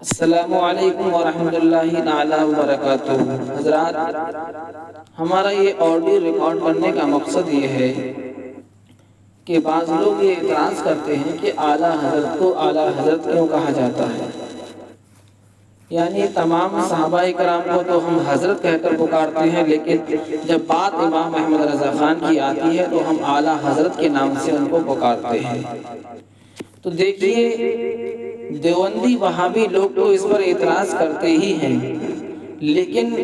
السلام علیکم ورحمۃ اللہ تعالی وبرکاتہ۔ حضرات، ہمارا یہ آڈیو ریکارڈ کرنے کا مقصد یہ ہے کہ بعض لوگ یہ اعتراض کرتے ہیں کہ اعلیٰ حضرت کو اعلیٰ حضرت کیوں کہا جاتا ہے؟ یعنی تمام صحابہ کرام کو تو ہم حضرت کہہ کر پکارتے ہیں، لیکن جب بات امام احمد رضا خان کی آتی ہے تو ہم اعلیٰ حضرت کے نام سے ان کو پکارتے ہیں۔ تو دیکھیے، دیوبندی وہابی لوگ تو اس پر اعتراض کرتے ہی ہیں، لیکن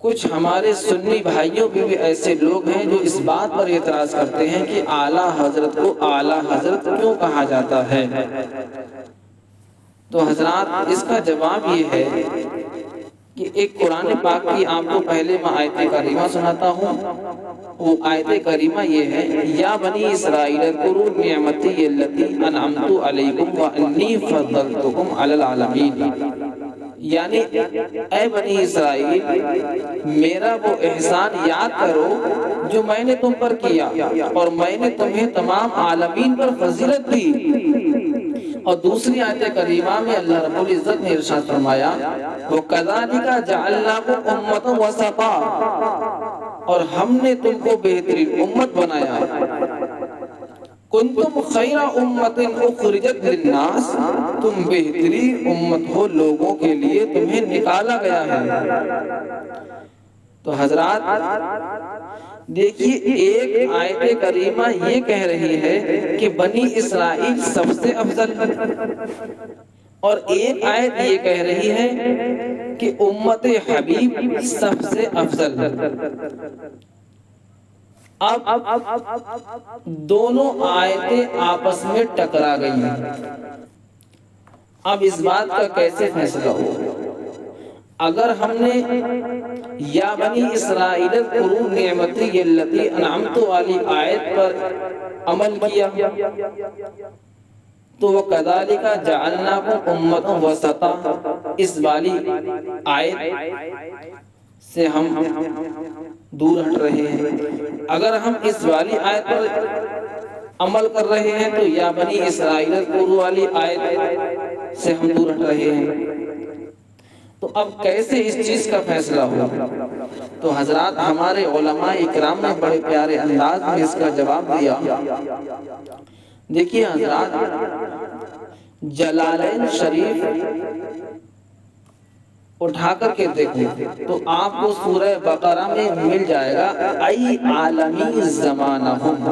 کچھ ہمارے سنی بھائیوں میں بھی ایسے لوگ ہیں جو اس بات پر اعتراض کرتے ہیں کہ اعلیٰ حضرت کو اعلیٰ حضرت کیوں کہا جاتا ہے۔ تو حضرات، اس کا جواب یہ ہے کہ ایک قرآن پاک کی آپ کو پہلے میں آیت کریمہ سناتا ہوں۔ وہ آیت کریمہ یہ ہے: یا بنی اسرائیل اذکروا نعمتی التی انعمت علیکم وانی فضلتکم علی العالمین۔ یعنی اے بنی اسرائیل، میرا وہ احسان یاد کرو جو میں نے تم پر کیا، اور میں نے تمہیں تمام عالمین پر فضیلت دی۔ اور دوسری آیت کریمہ میں اللہ رب العزت نے ارشاد فرمایا: وَكَذَلِكَ جَعَلْنَاكُمْ أُمَّةً وَسَطًا۔ اور ہم نے تم کو بہترین امت بنایا۔ كُنتُمْ خَيْرَ أُمَّةٍ أُخْرِجَتْ لِلنَّاسِ۔ تم بہترین امت ہو، لوگوں کے لیے تمہیں نکالا گیا ہے۔ تو حضرات دیکھیے، ایک آیت کریمہ یہ کہہ رہی ہے کہ بنی اسرائیل سب سے افضل، اور ایک آیت یہ کہہ رہی ہے کہ امت حبیب سب سے افضل۔ اب دونوں آیتیں آپس میں ٹکرا گئی ہیں۔ اب اس بات کا کیسے فیصلہ ہو؟ اگر ہم نے یا بنی اسرائیل اذکروا نعمتی التی انعمت والی آیت پر عمل کیا تو وَكَذَلِكَ جَعَلْنَاكُمْ أُمَّةً وَسَطًا، اس والی آیت سے ہم دور ہٹ رہے ہیں۔ اگر ہم اس والی آیت پر عمل کر رہے ہیں تو یا بنی اسرائیل اذکروا والی آیت سے ہم دور ہٹ رہے ہیں۔ تو اب کیسے اس چیز کا فیصلہ ہو؟ تو حضرات، ہمارے علماء اکرام نے بڑے پیارے انداز میں اس کا جواب دیا۔ دیکھیے حضرات، جلالین شریف اٹھا کر کے دیکھیں تو آپ کو سورہ بقرہ میں مل جائے گا ای عالمی زمانہم۔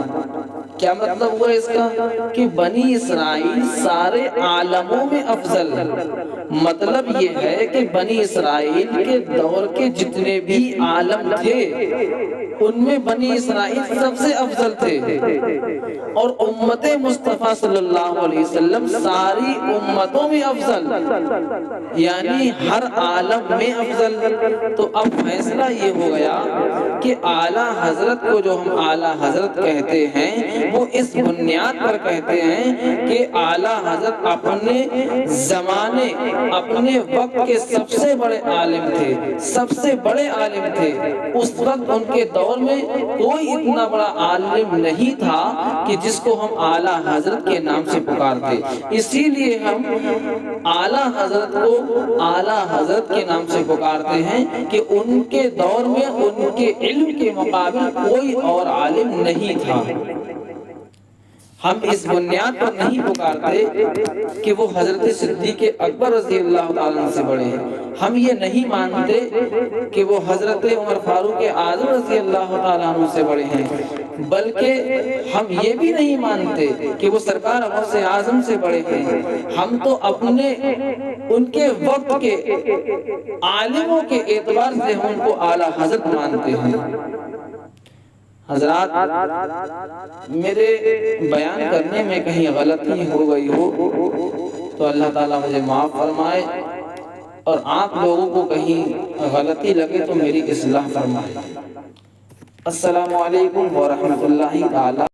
کیا مطلب ہوا اس کا؟ کہ بنی اسرائیل سارے عالموں میں افضل۔ مطلب یہ ہے کہ بنی اسرائیل کے دور کے جتنے بھی عالم تھے ان میں بنی اسرائیل سب سے افضل تھے، اور امت مصطفیٰ صلی اللہ علیہ وسلم ساری امتوں میں افضل، یعنی ہر عالم میں افضل۔ تو اب فیصلہ یہ ہو گیا کہ اعلیٰ حضرت کو جو ہم اعلیٰ حضرت کہتے ہیں وہ اس بنیاد پر کہتے ہیں کہ اعلیٰ حضرت اپنے زمانے، اپنے وقت کے سب سے بڑے عالم تھے، سب سے بڑے عالم تھے۔ اس وقت ان کے دور میں کوئی اتنا بڑا عالم نہیں تھا کہ جس کو ہم اعلیٰ حضرت کے نام سے پکارتے۔ اسی لیے ہم اعلیٰ حضرت کو اعلیٰ حضرت کے نام سے پکارتے ہیں کہ ان کے دور میں ان کے علم کے مقابل کوئی اور عالم نہیں تھا۔ ہم اس بنیاد پر نہیں پکارتے کہ وہ حضرت صدیق اکبر رضی اللہ تعالیٰ عنہ سے بڑے ہیں، ہم یہ نہیں مانتے کہ وہ حضرت عمر فاروق اعظم رضی اللہ تعالیٰ عنہ سے بڑے ہیں، بلکہ ہم یہ بھی نہیں مانتے کہ وہ سرکار غوث اعظم سے بڑے ہیں۔ ہم تو اپنے ان کے وقت کے عالموں کے اعتبار سے ہم ان کو اعلیٰ حضرت مانتے ہیں۔ حضرات، میرے بیان کرنے میں کہیں غلطی ہو گئی ہو تو اللہ تعالیٰ مجھے معاف فرمائے، اور آپ لوگوں کو کہیں غلطی لگے تو میری اصلاح فرمائے۔ السلام علیکم ورحمۃ اللہ تعالیٰ